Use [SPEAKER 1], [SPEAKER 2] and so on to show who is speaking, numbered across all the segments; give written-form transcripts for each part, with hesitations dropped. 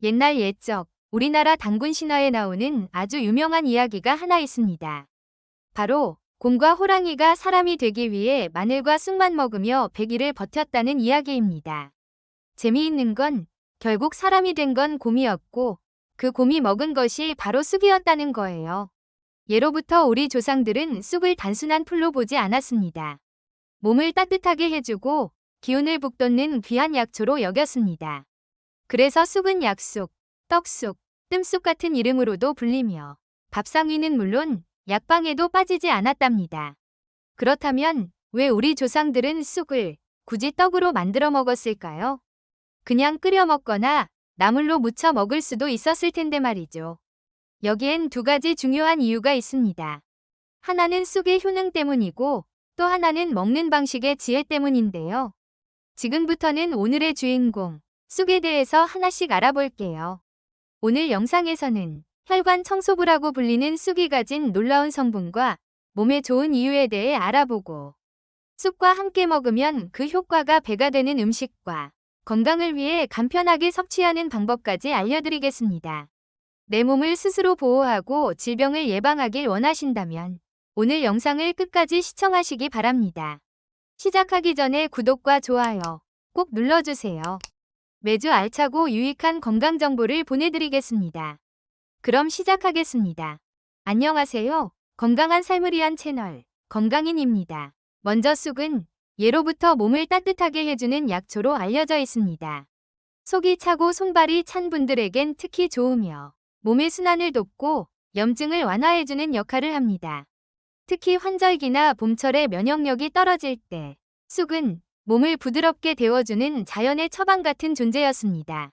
[SPEAKER 1] 옛날 옛적 우리나라 단군 신화에 나오는 아주 유명한 이야기가 하나 있습니다. 바로 곰과 호랑이가 사람이 되기 위해 마늘과 쑥만 먹으며 100일을 버텼다는 이야기입니다. 재미있는 건 결국 사람이 된 건 곰이었고 그 곰이 먹은 것이 바로 쑥이었다는 거예요. 예로부터 우리 조상들은 쑥을 단순한 풀로 보지 않았습니다. 몸을 따뜻하게 해주고 기운을 북돋는 귀한 약초로 여겼습니다. 그래서 쑥은 약쑥, 떡쑥, 뜸쑥 같은 이름으로도 불리며 밥상 위는 물론 약방에도 빠지지 않았답니다. 그렇다면 왜 우리 조상들은 쑥을 굳이 떡으로 만들어 먹었을까요? 그냥 끓여 먹거나 나물로 무쳐 먹을 수도 있었을 텐데 말이죠. 여기엔 두 가지 중요한 이유가 있습니다. 하나는 쑥의 효능 때문이고 또 하나는 먹는 방식의 지혜 때문인데요. 지금부터는 오늘의 주인공, 쑥에 대해서 하나씩 알아볼게요. 오늘 영상에서는 혈관 청소부라고 불리는 쑥이 가진 놀라운 성분과 몸에 좋은 이유에 대해 알아보고 쑥과 함께 먹으면 그 효과가 배가 되는 음식과 건강을 위해 간편하게 섭취하는 방법까지 알려드리겠습니다. 내 몸을 스스로 보호하고 질병을 예방하길 원하신다면 오늘 영상을 끝까지 시청하시기 바랍니다. 시작하기 전에 구독과 좋아요 꼭 눌러주세요. 매주 알차고 유익한 건강 정보를 보내드리겠습니다. 그럼 시작하겠습니다. 안녕하세요. 건강한 삶을 위한 채널 건강인입니다. 먼저 쑥은 예로부터 몸을 따뜻하게 해주는 약초로 알려져 있습니다. 속이 차고 손발이 찬 분들에겐 특히 좋으며 몸의 순환을 돕고 염증을 완화해주는 역할을 합니다. 특히 환절기나 봄철에 면역력이 떨어질 때 쑥은 몸을 부드럽게 데워주는 자연의 처방 같은 존재였습니다.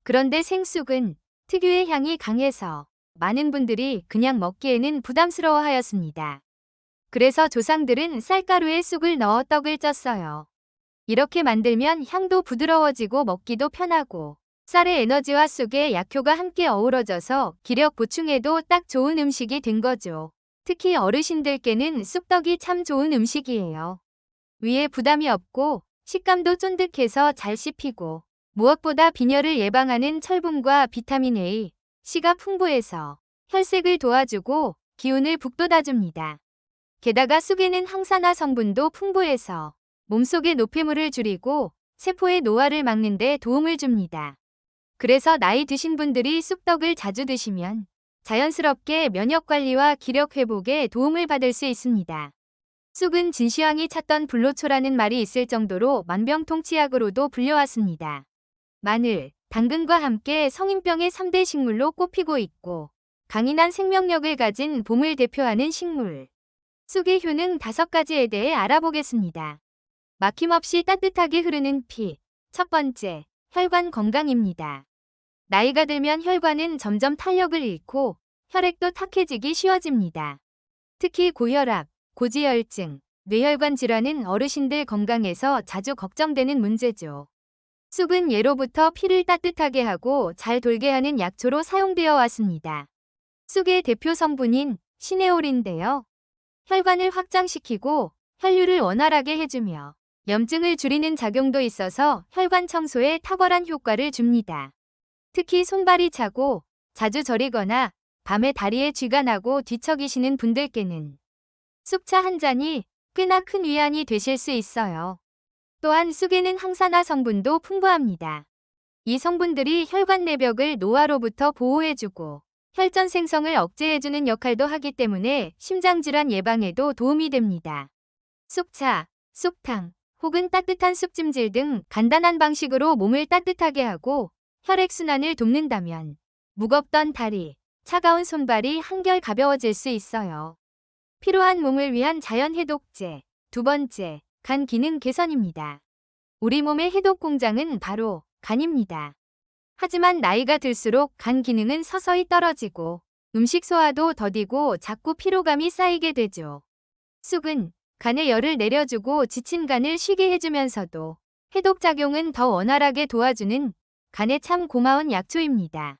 [SPEAKER 1] 그런데 생쑥은 특유의 향이 강해서 많은 분들이 그냥 먹기에는 부담스러워하였습니다. 그래서 조상들은 쌀가루에 쑥을 넣어 떡을 쪘어요. 이렇게 만들면 향도 부드러워지고 먹기도 편하고 쌀의 에너지와 쑥의 약효가 함께 어우러져서 기력 보충에도 딱 좋은 음식이 된 거죠. 특히 어르신들께는 쑥떡이 참 좋은 음식이에요. 위에 부담이 없고 식감도 쫀득해서 잘 씹히고 무엇보다 빈혈을 예방하는 철분과 비타민 A, C가 풍부해서 혈색을 도와주고 기운을 북돋아줍니다. 게다가 쑥에는 항산화 성분도 풍부해서 몸속의 노폐물을 줄이고 세포의 노화를 막는 데 도움을 줍니다. 그래서 나이 드신 분들이 쑥떡을 자주 드시면 자연스럽게 면역관리와 기력 회복에 도움을 받을 수 있습니다. 쑥은 진시황이 찾던 불로초라는 말이 있을 정도로 만병통치약으로도 불려왔습니다. 마늘, 당근과 함께 성인병의 3대 식물로 꼽히고 있고 강인한 생명력을 가진 봄을 대표하는 식물. 쑥의 효능 5가지에 대해 알아보겠습니다. 막힘없이 따뜻하게 흐르는 피. 첫 번째, 혈관 건강입니다. 나이가 들면 혈관은 점점 탄력을 잃고 혈액도 탁해지기 쉬워집니다. 특히 고혈압, 고지혈증, 뇌혈관 질환은 어르신들 건강에서 자주 걱정되는 문제죠. 쑥은 예로부터 피를 따뜻하게 하고 잘 돌게 하는 약초로 사용되어 왔습니다. 쑥의 대표 성분인 시네올인데요. 혈관을 확장시키고 혈류를 원활하게 해주며 염증을 줄이는 작용도 있어서 혈관 청소에 탁월한 효과를 줍니다. 특히 손발이 차고 자주 저리거나 밤에 다리에 쥐가 나고 뒤척이시는 분들께는 쑥차 한 잔이 꽤나 큰 위안이 되실 수 있어요. 또한 쑥에는 항산화 성분도 풍부합니다. 이 성분들이 혈관 내벽을 노화로부터 보호해주고 혈전 생성을 억제해주는 역할도 하기 때문에 심장질환 예방에도 도움이 됩니다. 쑥차, 쑥탕, 혹은 따뜻한 쑥찜질 등 간단한 방식으로 몸을 따뜻하게 하고 혈액순환을 돕는다면 무겁던 다리, 차가운 손발이 한결 가벼워질 수 있어요. 피로한 몸을 위한 자연 해독제. 두 번째, 간 기능 개선입니다. 우리 몸의 해독 공장은 바로 간입니다. 하지만 나이가 들수록 간 기능은 서서히 떨어지고 음식 소화도 더디고 자꾸 피로감이 쌓이게 되죠. 쑥은 간의 열을 내려주고 지친 간을 쉬게 해주면서도 해독작용은 더 원활하게 도와주는 간에 참 고마운 약초입니다.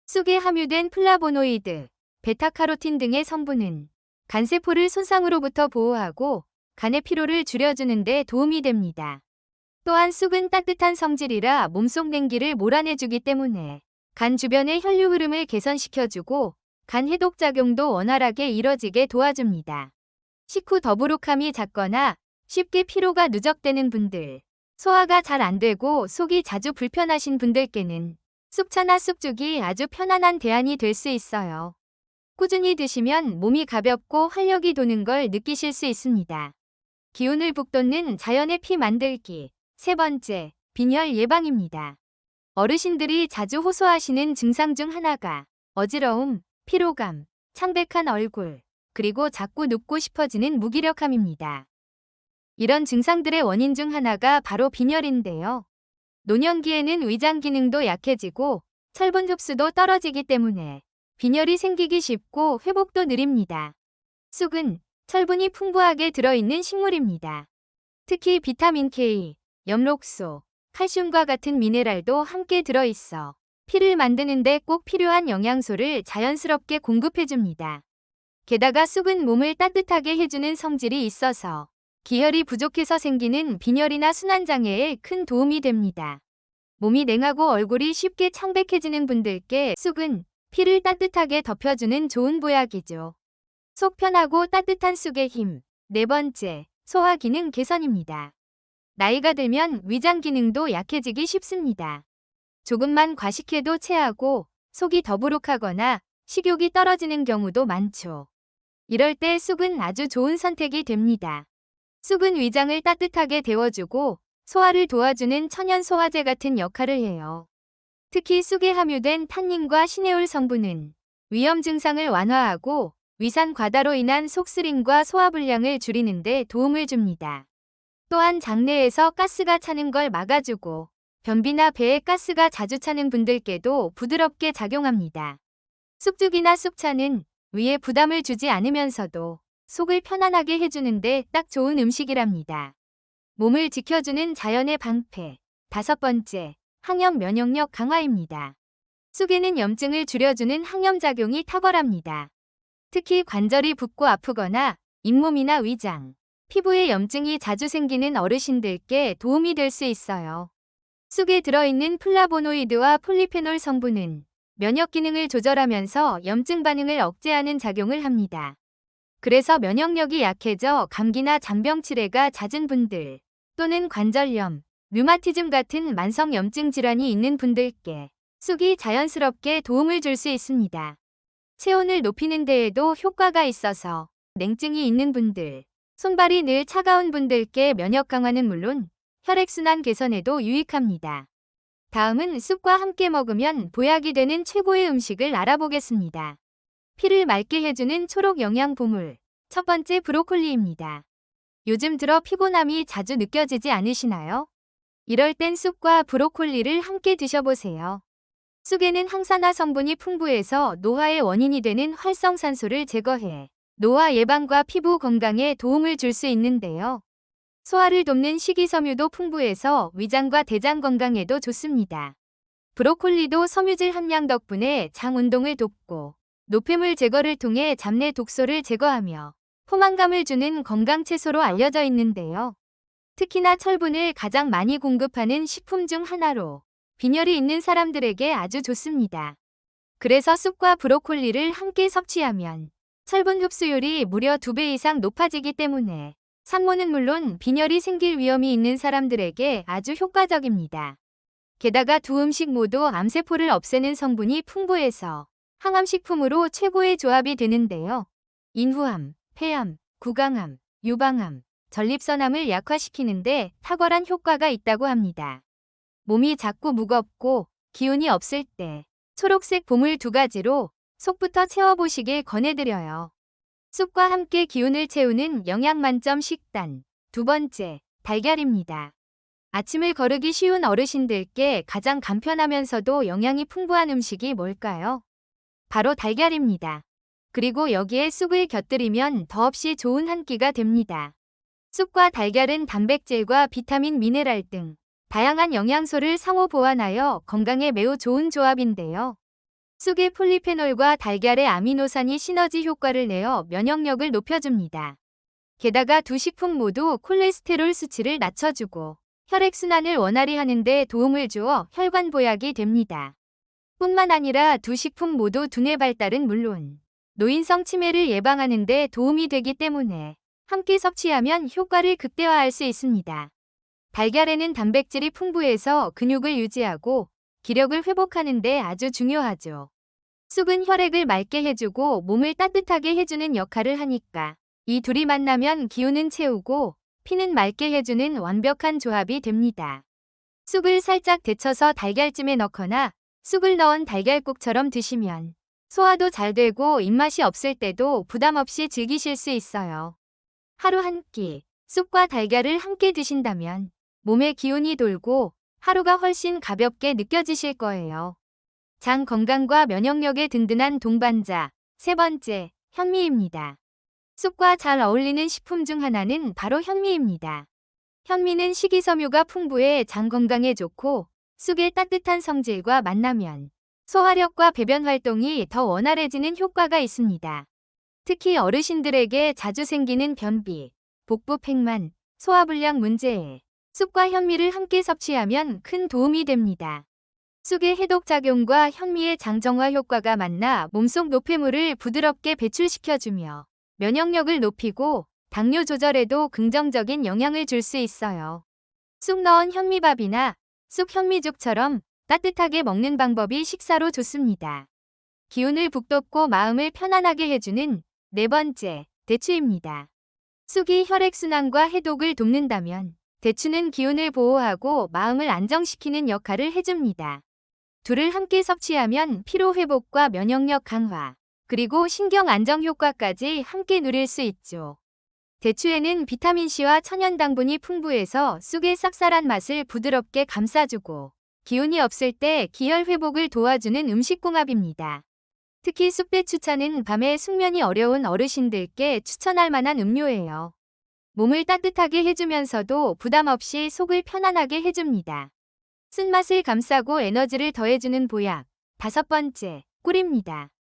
[SPEAKER 1] 쑥에 함유된 플라보노이드, 베타카로틴 등의 성분은 간세포를 손상으로부터 보호하고 간의 피로를 줄여주는 데 도움이 됩니다. 또한 쑥은 따뜻한 성질이라 몸속 냉기를 몰아내주기 때문에 간 주변의 혈류 흐름을 개선시켜주고 간 해독 작용도 원활하게 이뤄지게 도와줍니다. 식후 더부룩함이 잦거나 쉽게 피로가 누적되는 분들, 소화가 잘 안 되고 속이 자주 불편하신 분들께는 쑥차나 쑥죽이 아주 편안한 대안이 될 수 있어요. 꾸준히 드시면 몸이 가볍고 활력이 도는 걸 느끼실 수 있습니다. 기운을 북돋는 자연의 피 만들기. 세 번째, 빈혈 예방입니다. 어르신들이 자주 호소하시는 증상 중 하나가 어지러움, 피로감, 창백한 얼굴, 그리고 자꾸 눕고 싶어지는 무기력함입니다. 이런 증상들의 원인 중 하나가 바로 빈혈인데요. 노년기에는 위장 기능도 약해지고 철분 흡수도 떨어지기 때문에 빈혈이 생기기 쉽고 회복도 느립니다. 쑥은 철분이 풍부하게 들어있는 식물입니다. 특히 비타민 K, 엽록소, 칼슘과 같은 미네랄도 함께 들어있어 피를 만드는 데 꼭 필요한 영양소를 자연스럽게 공급해줍니다. 게다가 쑥은 몸을 따뜻하게 해주는 성질이 있어서 기혈이 부족해서 생기는 빈혈이나 순환장애에 큰 도움이 됩니다. 몸이 냉하고 얼굴이 쉽게 창백해지는 분들께 쑥은 피를 따뜻하게 덮여주는 좋은 보약이죠. 속 편하고 따뜻한 쑥의 힘. 네 번째, 소화 기능 개선입니다. 나이가 들면 위장 기능도 약해지기 쉽습니다. 조금만 과식해도 체하고 속이 더부룩하거나 식욕이 떨어지는 경우도 많죠. 이럴 때 쑥은 아주 좋은 선택이 됩니다. 쑥은 위장을 따뜻하게 데워주고 소화를 도와주는 천연 소화제 같은 역할을 해요. 특히 쑥에 함유된 탄닌과 시네올 성분은 위염 증상을 완화하고 위산 과다로 인한 속쓰림과 소화불량을 줄이는 데 도움을 줍니다. 또한 장내에서 가스가 차는 걸 막아주고 변비나 배에 가스가 자주 차는 분들께도 부드럽게 작용합니다. 쑥죽이나 쑥차는 위에 부담을 주지 않으면서도 속을 편안하게 해주는데 딱 좋은 음식이랍니다. 몸을 지켜주는 자연의 방패. 다섯 번째, 항염 면역력 강화입니다. 쑥에는 염증을 줄여주는 항염작용이 탁월합니다. 특히 관절이 붓고 아프거나 잇몸이나 위장, 피부에 염증이 자주 생기는 어르신들께 도움이 될 수 있어요. 쑥에 들어있는 플라보노이드와 폴리페놀 성분은 면역 기능을 조절하면서 염증 반응을 억제하는 작용을 합니다. 그래서 면역력이 약해져 감기나 잔병 치레가 잦은 분들 또는 관절염, 류마티즘 같은 만성 염증 질환이 있는 분들께 쑥이 자연스럽게 도움을 줄 수 있습니다. 체온을 높이는 데에도 효과가 있어서 냉증이 있는 분들, 손발이 늘 차가운 분들께 면역 강화는 물론 혈액순환 개선에도 유익합니다. 다음은 쑥과 함께 먹으면 보약이 되는 최고의 음식을 알아보겠습니다. 피를 맑게 해주는 초록 영양 보물. 첫 번째, 브로콜리입니다. 요즘 들어 피곤함이 자주 느껴지지 않으시나요? 이럴 땐 쑥과 브로콜리를 함께 드셔보세요. 쑥에는 항산화 성분이 풍부해서 노화의 원인이 되는 활성산소를 제거해 노화 예방과 피부 건강에 도움을 줄 수 있는데요. 소화를 돕는 식이섬유도 풍부해서 위장과 대장 건강에도 좋습니다. 브로콜리도 섬유질 함량 덕분에 장 운동을 돕고 노폐물 제거를 통해 잡내 독소를 제거하며 포만감을 주는 건강 채소로 알려져 있는데요. 특히나 철분을 가장 많이 공급하는 식품 중 하나로 빈혈이 있는 사람들에게 아주 좋습니다. 그래서 쑥과 브로콜리를 함께 섭취하면 철분 흡수율이 무려 2배 이상 높아지기 때문에 산모는 물론 빈혈이 생길 위험이 있는 사람들에게 아주 효과적입니다. 게다가 두 음식 모두 암세포를 없애는 성분이 풍부해서 항암식품으로 최고의 조합이 되는데요. 인후암, 폐암, 구강암, 유방암, 전립선암을 약화시키는데 탁월한 효과가 있다고 합니다. 몸이 자꾸 무겁고 기운이 없을 때 초록색 보물 2가지로 속부터 채워보시길 권해드려요. 쑥과 함께 기운을 채우는 영양 만점 식단. 두 번째, 달걀입니다. 아침을 거르기 쉬운 어르신들께 가장 간편하면서도 영양이 풍부한 음식이 뭘까요? 바로 달걀입니다. 그리고 여기에 쑥을 곁들이면 더없이 좋은 한 끼가 됩니다. 쑥과 달걀은 단백질과 비타민, 미네랄 등 다양한 영양소를 상호 보완하여 건강에 매우 좋은 조합인데요. 쑥의 폴리페놀과 달걀의 아미노산이 시너지 효과를 내어 면역력을 높여줍니다. 게다가 두 식품 모두 콜레스테롤 수치를 낮춰주고 혈액순환을 원활히 하는 데 도움을 주어 혈관 보약이 됩니다. 쑥뿐만 아니라 두 식품 모두 두뇌 발달은 물론 노인성 치매를 예방하는 데 도움이 되기 때문에 함께 섭취하면 효과를 극대화할 수 있습니다. 달걀에는 단백질이 풍부해서 근육을 유지하고 기력을 회복하는 데 아주 중요하죠. 쑥은 혈액을 맑게 해주고 몸을 따뜻하게 해주는 역할을 하니까 이 둘이 만나면 기운은 채우고 피는 맑게 해주는 완벽한 조합이 됩니다. 쑥을 살짝 데쳐서 달걀찜에 넣거나 쑥을 넣은 달걀국처럼 드시면 소화도 잘 되고 입맛이 없을 때도 부담 없이 즐기실 수 있어요. 하루 한 끼 쑥과 달걀을 함께 드신다면 몸에 기운이 돌고 하루가 훨씬 가볍게 느껴지실 거예요. 장 건강과 면역력에 든든한 동반자. 세 번째, 현미입니다. 쑥과 잘 어울리는 식품 중 하나는 바로 현미입니다. 현미는 식이섬유가 풍부해 장 건강에 좋고 쑥의 따뜻한 성질과 만나면 소화력과 배변 활동이 더 원활해지는 효과가 있습니다. 특히 어르신들에게 자주 생기는 변비, 복부 팽만, 소화불량 문제에 쑥과 현미를 함께 섭취하면 큰 도움이 됩니다. 쑥의 해독작용과 현미의 장정화 효과가 만나 몸속 노폐물을 부드럽게 배출시켜주며 면역력을 높이고 당뇨 조절에도 긍정적인 영향을 줄 수 있어요. 쑥 넣은 현미밥이나 쑥 현미죽처럼 따뜻하게 먹는 방법이 식사로 좋습니다. 기운을 북돋고 마음을 편안하게 해주는 네 번째, 대추입니다. 쑥이 혈액순환과 해독을 돕는다면 대추는 기운을 보호하고 마음을 안정시키는 역할을 해줍니다. 둘을 함께 섭취하면 피로회복과 면역력 강화, 그리고 신경 안정 효과까지 함께 누릴 수 있죠. 대추에는 비타민C와 천연당분이 풍부해서 쑥의 쌉쌀한 맛을 부드럽게 감싸주고 기운이 없을 때 기혈 회복을 도와주는 음식궁합입니다. 특히 쑥대추차는 밤에 숙면이 어려운 어르신들께 추천할 만한 음료예요. 몸을 따뜻하게 해주면서도 부담 없이 속을 편안하게 해줍니다. 쓴맛을 감싸고 에너지를 더해주는 보약. 다섯 번째, 꿀입니다.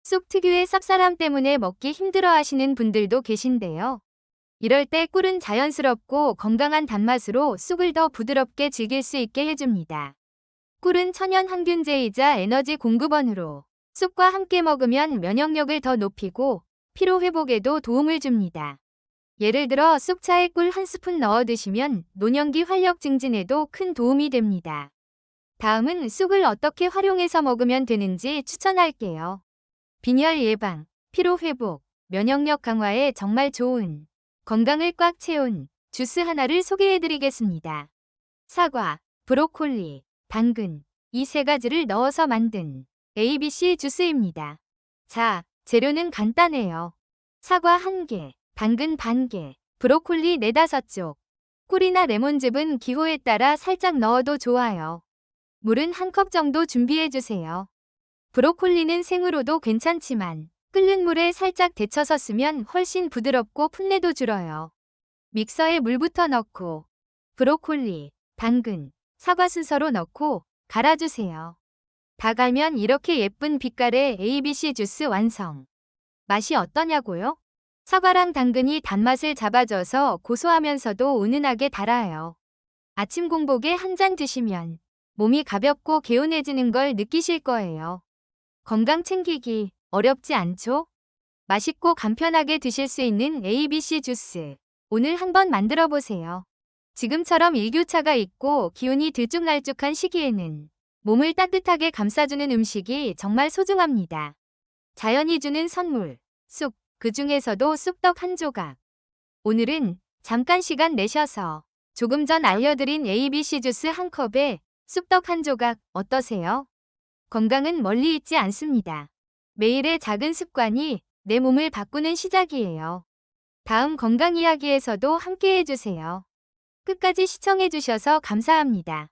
[SPEAKER 1] 쑥 특유의 쌉쌀함 때문에 먹기 힘들어하시는 분들도 계신데요. 이럴 때 꿀은 자연스럽고 건강한 단맛으로 쑥을 더 부드럽게 즐길 수 있게 해줍니다. 꿀은 천연 항균제이자 에너지 공급원으로 쑥과 함께 먹으면 면역력을 더 높이고 피로 회복에도 도움을 줍니다. 예를 들어 쑥차에 꿀 한 스푼 넣어 드시면 노년기 활력 증진에도 큰 도움이 됩니다. 다음은 쑥을 어떻게 활용해서 먹으면 되는지 추천할게요. 빈혈 예방, 피로 회복, 면역력 강화에 정말 좋은 건강을 꽉 채운 주스 하나를 소개해드리겠습니다. 사과, 브로콜리, 당근, 이 세 가지를 넣어서 만든 ABC 주스입니다. 자, 재료는 간단해요. 사과 1개, 당근 반 개, 브로콜리 4~5쪽. 꿀이나 레몬즙은 기호에 따라 살짝 넣어도 좋아요. 물은 1컵 정도 준비해주세요. 브로콜리는 생으로도 괜찮지만 끓는 물에 살짝 데쳐서 쓰면 훨씬 부드럽고 풋내도 줄어요. 믹서에 물부터 넣고 브로콜리, 당근, 사과 순서로 넣고 갈아주세요. 다 갈면 이렇게 예쁜 빛깔의 ABC 주스 완성. 맛이 어떠냐고요? 사과랑 당근이 단맛을 잡아줘서 고소하면서도 은은하게 달아요. 아침 공복에 한 잔 드시면 몸이 가볍고 개운해지는 걸 느끼실 거예요. 건강 챙기기 어렵지 않죠? 맛있고 간편하게 드실 수 있는 ABC 주스. 오늘 한번 만들어 보세요. 지금처럼 일교차가 있고 기운이 들쭉날쭉한 시기에는 몸을 따뜻하게 감싸주는 음식이 정말 소중합니다. 자연이 주는 선물, 쑥, 그 중에서도 쑥떡 한 조각. 오늘은 잠깐 시간 내셔서 조금 전 알려드린 ABC 주스 한 컵에 쑥떡 한 조각 어떠세요? 건강은 멀리 있지 않습니다. 매일의 작은 습관이 내 몸을 바꾸는 시작이에요. 다음 건강 이야기에서도 함께 해주세요. 끝까지 시청해주셔서 감사합니다.